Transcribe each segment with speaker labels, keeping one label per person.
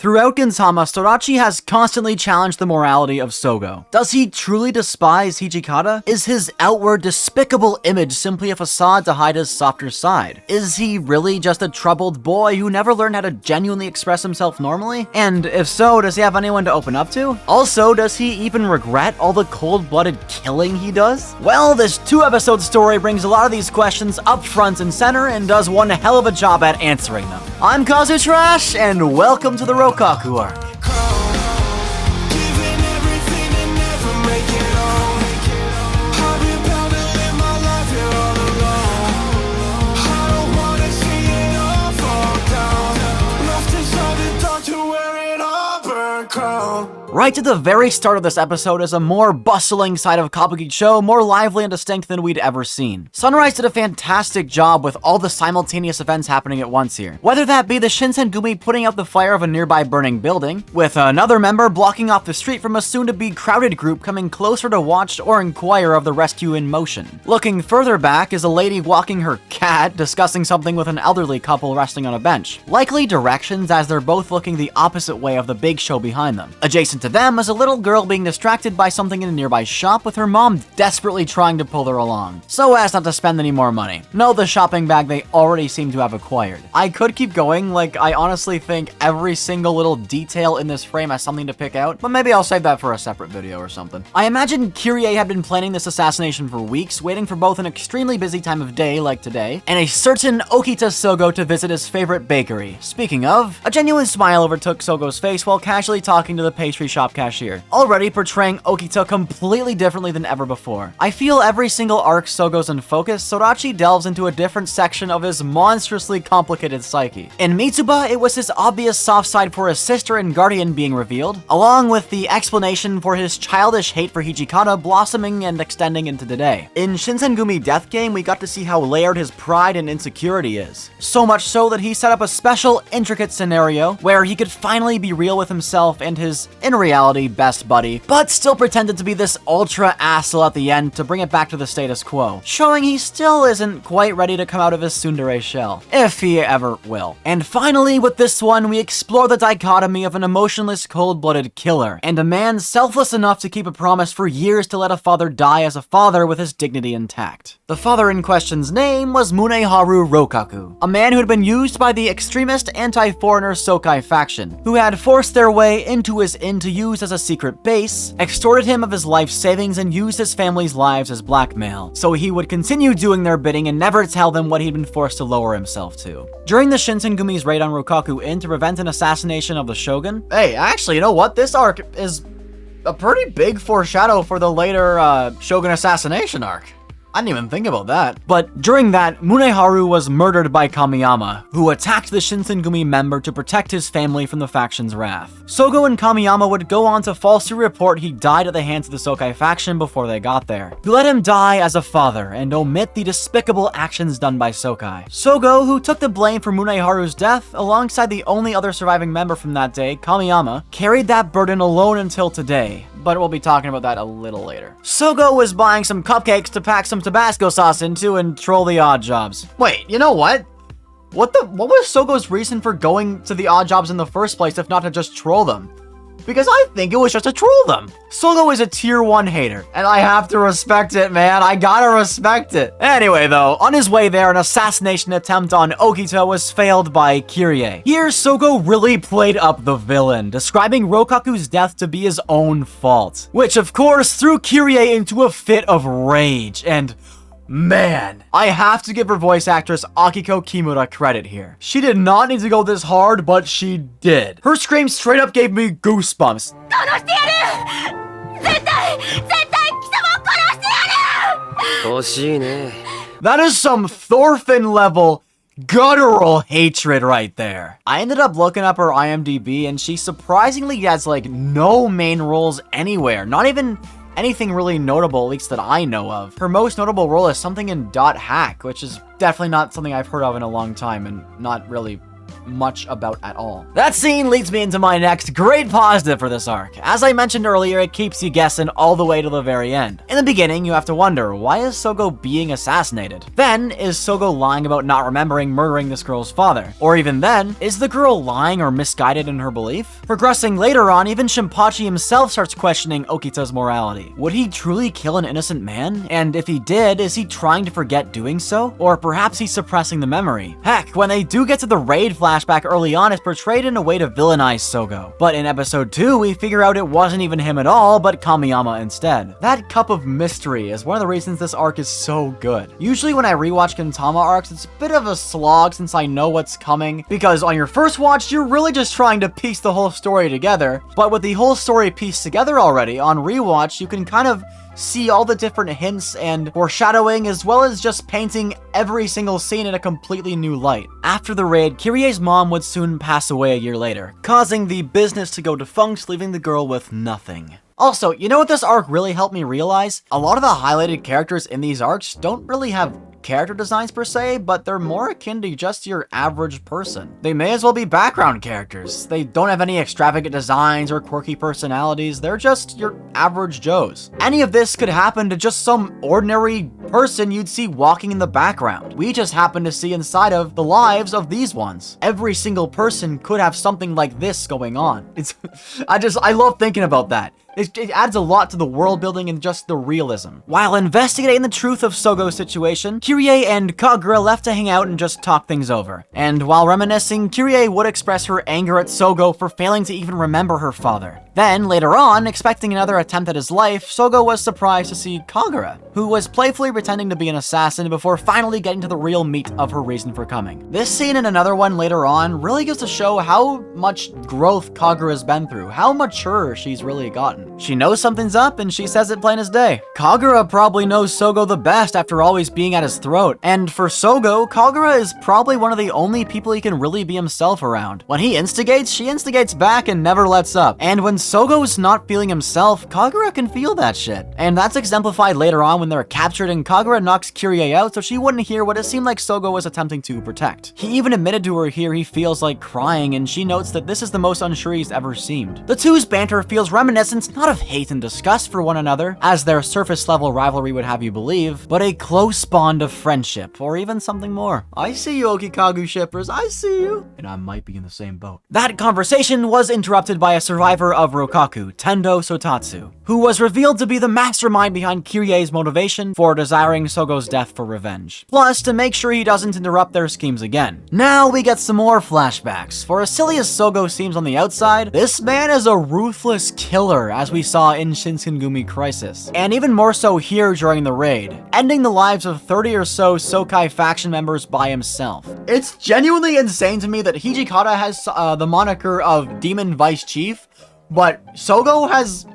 Speaker 1: Throughout Gintama, Sorachi has constantly challenged the morality of Sougo. Does he truly despise Hijikata? Is his outward despicable image simply a facade to hide his softer side? Is he really just a troubled boy who never learned how to genuinely express himself normally? And if so, does he have anyone to open up to? Also, does he even regret all the cold-blooded killing he does? Well, this 2-episode story brings a lot of these questions up front and center and does one hell of a job at answering them. I'm Kazu Trash, and welcome to the Rokkaku Arc. Right at the very start of this episode is a more bustling side of Kabukicho, more lively and distinct than we'd ever seen. Sunrise did a fantastic job with all the simultaneous events happening at once here. Whether that be the Shinsengumi putting out the fire of a nearby burning building, with another member blocking off the street from a soon-to-be crowded group coming closer to watch or inquire of the rescue in motion. Looking further back is a lady walking her cat, discussing something with an elderly couple resting on a bench. Likely directions as they're both looking the opposite way of the big show behind them. Adjacent to them is a little girl being distracted by something in a nearby shop with her mom desperately trying to pull her along, so as not to spend any more money. No, the shopping bag they already seem to have acquired. I could keep going, like I honestly think every single little detail in this frame has something to pick out, but maybe I'll save that for a separate video or something. I imagine Kyrie had been planning this assassination for weeks, waiting for both an extremely busy time of day like today, and a certain Okita Sougo to visit his favorite bakery. Speaking of, a genuine smile overtook Sogo's face while casually talking to the pastry shop cashier, already portraying Okita completely differently than ever before. I feel every single arc Sougo's in focus, Sorachi delves into a different section of his monstrously complicated psyche. In Mitsuba, it was his obvious soft side for his sister and guardian being revealed, along with the explanation for his childish hate for Hijikata blossoming and extending into today. In Shinsengumi Death Game, we got to see how layered his pride and insecurity is. So much so that he set up a special, intricate scenario where he could finally be real with himself and his, in reality, best buddy, but still pretended to be this ultra asshole at the end to bring it back to the status quo, showing he still isn't quite ready to come out of his tsundere shell, if he ever will. And finally, with this one, we explore the dichotomy of an emotionless, cold-blooded killer, and a man selfless enough to keep a promise for years to let a father die as a father with his dignity intact. The father in question's name was Muneharu Rokkaku, a man who had been used by the extremist anti-foreigner Sokai faction, who had forced their way into his inn to use as a secret base, extorted him of his life savings, and used his family's lives as blackmail, so he would continue doing their bidding and never tell them what he'd been forced to lower himself to. During the Shinsengumi's raid on Rokkaku Inn to prevent an assassination of the shogun, hey, actually, you know what? This arc is a pretty big foreshadow for the later Shogun Assassination arc. I didn't even think about that. But during that, Muneharu was murdered by Kamiyama, who attacked the Shinsengumi member to protect his family from the faction's wrath. Sougo and Kamiyama would go on to falsely report he died at the hands of the Sokai faction before they got there, who let him die as a father and omit the despicable actions done by Sokai. Sougo, who took the blame for Muneharu's death, alongside the only other surviving member from that day, Kamiyama, carried that burden alone until today, but we'll be talking about that a little later. Sougo was buying some cupcakes to pack some Tabasco sauce into and troll the odd jobs. Wait, you know what? What was Sougo's reason for going to the odd jobs in the first place if not to just troll them? Because I think it was just to troll them. Sougo is a tier 1 hater, and I have to respect it, man. I gotta respect it. Anyway, though, on his way there, an assassination attempt on Okita was failed by Kyrie. Here, Sougo really played up the villain, describing Rokkaku's death to be his own fault, which, of course, threw Kyrie into a fit of rage, and man, I have to give her voice actress Akiko Kimura credit here. She did not need to go this hard, but she did. Her scream straight up gave me goosebumps. That is some Thorfinn level guttural hatred right there. I ended up looking up her IMDb and she surprisingly has like no main roles anywhere, not even anything really notable, at least that I know of. Her most notable role is something in Dot Hack, which is definitely not something I've heard of in a long time and not really much about at all. That scene leads me into my next great positive for this arc. As I mentioned earlier, it keeps you guessing all the way to the very end. In the beginning, you have to wonder, why is Sougo being assassinated? Then, is Sougo lying about not remembering murdering this girl's father? Or even then, is the girl lying or misguided in her belief? Progressing later on, even Shinpachi himself starts questioning Okita's morality. Would he truly kill an innocent man? And if he did, is he trying to forget doing so? Or perhaps he's suppressing the memory? Heck, when they do get to the raid flashback early on, it's portrayed in a way to villainize Sougo. But in episode 2, we figure out it wasn't even him at all, but Kamiyama instead. That cup of mystery is one of the reasons this arc is so good. Usually when I rewatch GINTAMA arcs, it's a bit of a slog since I know what's coming, because on your first watch, you're really just trying to piece the whole story together, but with the whole story pieced together already, on rewatch, you can kind of see all the different hints and foreshadowing, as well as just painting every single scene in a completely new light. After the raid, Kirie's mom would soon pass away a year later, causing the business to go defunct, leaving the girl with nothing. Also, you know what this arc really helped me realize? A lot of the highlighted characters in these arcs don't really have character designs per se, but they're more akin to just your average person. They may as well be background characters. They don't have any extravagant designs or quirky personalities. They're just your average Joes. Any of this could happen to just some ordinary person you'd see walking in the background. We just happen to see inside of the lives of these ones. Every single person could have something like this going on. I love thinking about that. It adds a lot to the world building and just the realism. While investigating the truth of Sougo's situation, Kirie and Kagura left to hang out and just talk things over. And while reminiscing, Kirie would express her anger at Sougo for failing to even remember her father. Then, later on, expecting another attempt at his life, Sougo was surprised to see Kagura, who was playfully pretending to be an assassin before finally getting to the real meat of her reason for coming. This scene and another one later on really goes to show how much growth Kagura's been through, how mature she's really gotten. She knows something's up, and she says it plain as day. Kagura probably knows Sougo the best after always being at his throat, and for Sougo, Kagura is probably one of the only people he can really be himself around. When he instigates, she instigates back and never lets up. And when Sougo's not feeling himself, Kagura can feel that shit. And that's exemplified later on when they're captured and Kagura knocks Kirie out so she wouldn't hear what it seemed like Sougo was attempting to protect. He even admitted to her here he feels like crying, and she notes that this is the most unsure he's ever seemed. The two's banter feels reminiscent not of hate and disgust for one another, as their surface level rivalry would have you believe, but a close bond of friendship, or even something more. I see you, Okikagu shippers, I see you. And I might be in the same boat. That conversation was interrupted by a survivor of Rokkaku, Tendo Sotatsu, who was revealed to be the mastermind behind Kirie's motivation for desiring Sougo's death for revenge. Plus, to make sure he doesn't interrupt their schemes again. Now we get some more flashbacks. For as silly as Sougo seems on the outside, this man is a ruthless killer, as we saw in Shinsengumi Crisis, and even more so here during the raid, ending the lives of 30 or so Sokai faction members by himself. It's genuinely insane to me that Hijikata has the moniker of Demon Vice Chief, but Sougo has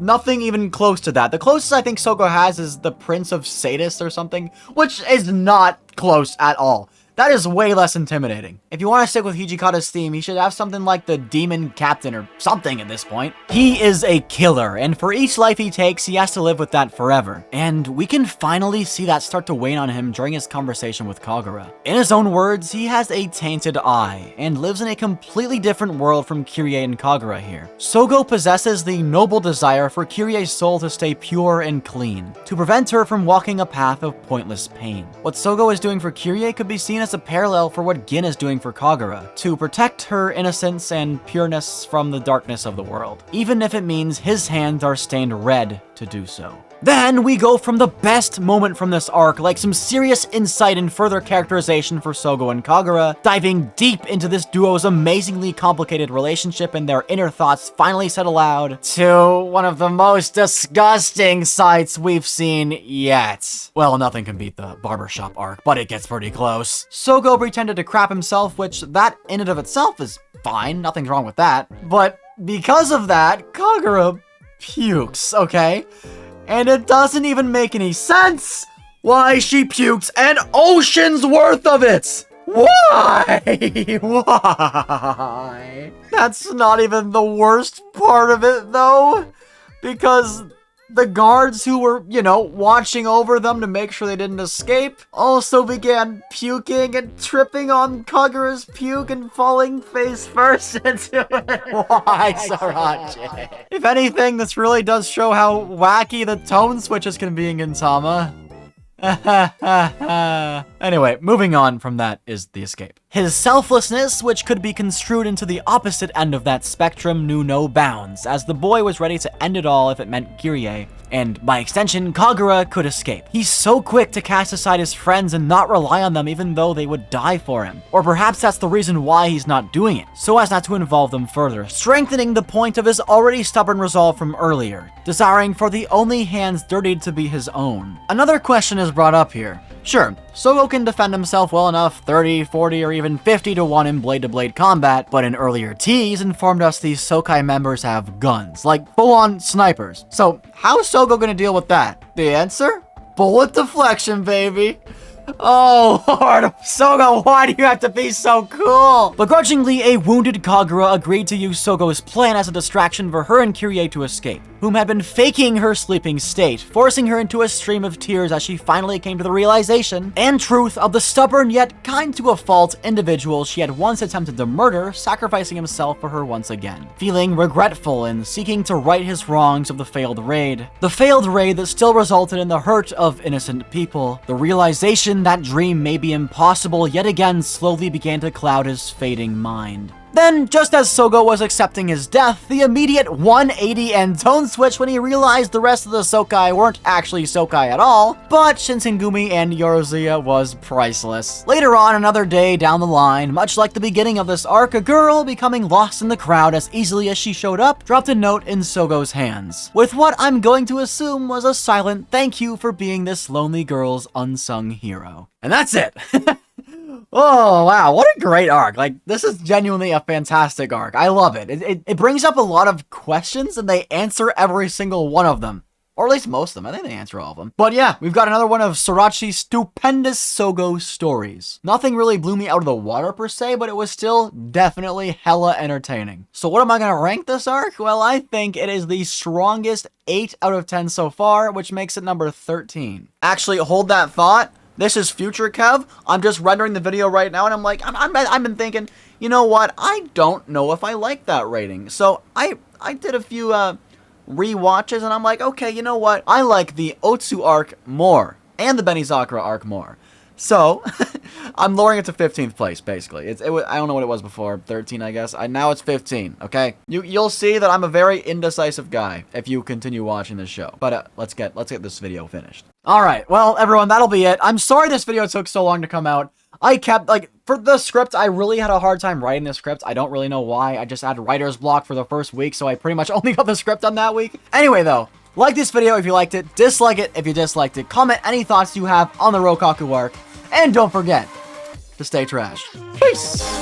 Speaker 1: nothing even close to that. The closest I think Sougo has is the Prince of Sadists or something, which is not close at all. That is way less intimidating. If you want to stick with Hijikata's theme, he should have something like the Demon Captain or something at this point. He is a killer, and for each life he takes, he has to live with that forever. And we can finally see that start to wane on him during his conversation with Kagura. In his own words, he has a tainted eye, and lives in a completely different world from Kirie and Kagura here. Sougo possesses the noble desire for Kirie's soul to stay pure and clean, to prevent her from walking a path of pointless pain. What Sougo is doing for Kirie could be seen as a parallel for what Gin is doing for Kagura, to protect her innocence and pureness from the darkness of the world, even if it means his hands are stained red to do so. Then we go from the best moment from this arc, like some serious insight and further characterization for Sougo and Kagura, diving deep into this duo's amazingly complicated relationship and their inner thoughts finally said aloud, to one of the most disgusting sights we've seen yet. Well, nothing can beat the barbershop arc, but it gets pretty close. Sougo pretended to crap himself, which that in and of itself is fine, nothing's wrong with that. But because of that, Kagura pukes, okay? And it doesn't even make any sense why she pukes an ocean's worth of it. Why? Why? That's not even the worst part of it, though, because The guards who were, you know, watching over them to make sure they didn't escape also began puking and tripping on Kagura's puke and falling face first into it. Why, Sriracha? If anything, this really does show how wacky the tone switches can be in Gintama. Anyway, moving on from that is the escape. His selflessness, which could be construed into the opposite end of that spectrum, knew no bounds, as the boy was ready to end it all if it meant Kirie, and by extension, Kagura could escape. He's so quick to cast aside his friends and not rely on them even though they would die for him. Or perhaps that's the reason why he's not doing it, so as not to involve them further, strengthening the point of his already stubborn resolve from earlier, desiring for the only hands dirtied to be his own. Another question is brought up here. Sure, Sougo can defend himself well enough 30, 40, or even 50 to 1 in blade-to-blade combat, but in earlier teas informed us these Sokai members have guns, like full-on snipers. So how's Sougo gonna deal with that? The answer? Bullet deflection, baby. Oh, Lord, Sougo, why do you have to be so cool? Begrudgingly, a wounded Kagura agreed to use Sougo's plan as a distraction for her and Kirie to escape, whom had been faking her sleeping state, forcing her into a stream of tears as she finally came to the realization and truth of the stubborn yet kind to a fault individual she had once attempted to murder, sacrificing himself for her once again, feeling regretful and seeking to right his wrongs of the failed raid. The failed raid that still resulted in the hurt of innocent people, the realization that dream may be impossible yet again slowly began to cloud his fading mind. Then, just as Sougo was accepting his death, the immediate 180 and tone switch when he realized the rest of the Sokai weren't actually Sokai at all, but Shinsengumi and Yorozuya was priceless. Later on, another day down the line, much like the beginning of this arc, a girl, becoming lost in the crowd as easily as she showed up, dropped a note in Sougo's hands, with what I'm going to assume was a silent thank you for being this lonely girl's unsung hero. And that's it! Oh, wow, what a great arc. Like, this is genuinely a fantastic arc. I love it. It brings up a lot of questions, and they answer every single one of them. Or at least most of them. I think they answer all of them. But yeah, we've got another one of Sriracha's stupendous Sougo stories. Nothing really blew me out of the water per se, but it was still definitely hella entertaining. So what am I going to rank this arc? Well, I think it is the strongest 8 out of 10 so far, which makes it number 13. Actually, hold that thought. This is Future Kev. I'm just rendering the video right now, and I'm like, I've been thinking, you know what? I don't know if I like that rating. So I did a few rewatches, and I'm like, okay, you know what? I like the Otsu arc more, and the Benizakura arc more. So I'm lowering it to 15th place, basically. I don't know what it was before, 13, I guess. Now it's 15, okay? You'll see that I'm a very indecisive guy if you continue watching this show. But let's get this video finished. All right, well, everyone, that'll be it. I'm sorry this video took so long to come out. I kept, like, for the script, I really had a hard time writing the script. I don't really know why. I just had writer's block for the first week, so I pretty much only got the script done that week. Anyway, though, like this video if you liked it, dislike it if you disliked it, comment any thoughts you have on the Rokkaku arc, and don't forget to stay trash. Peace!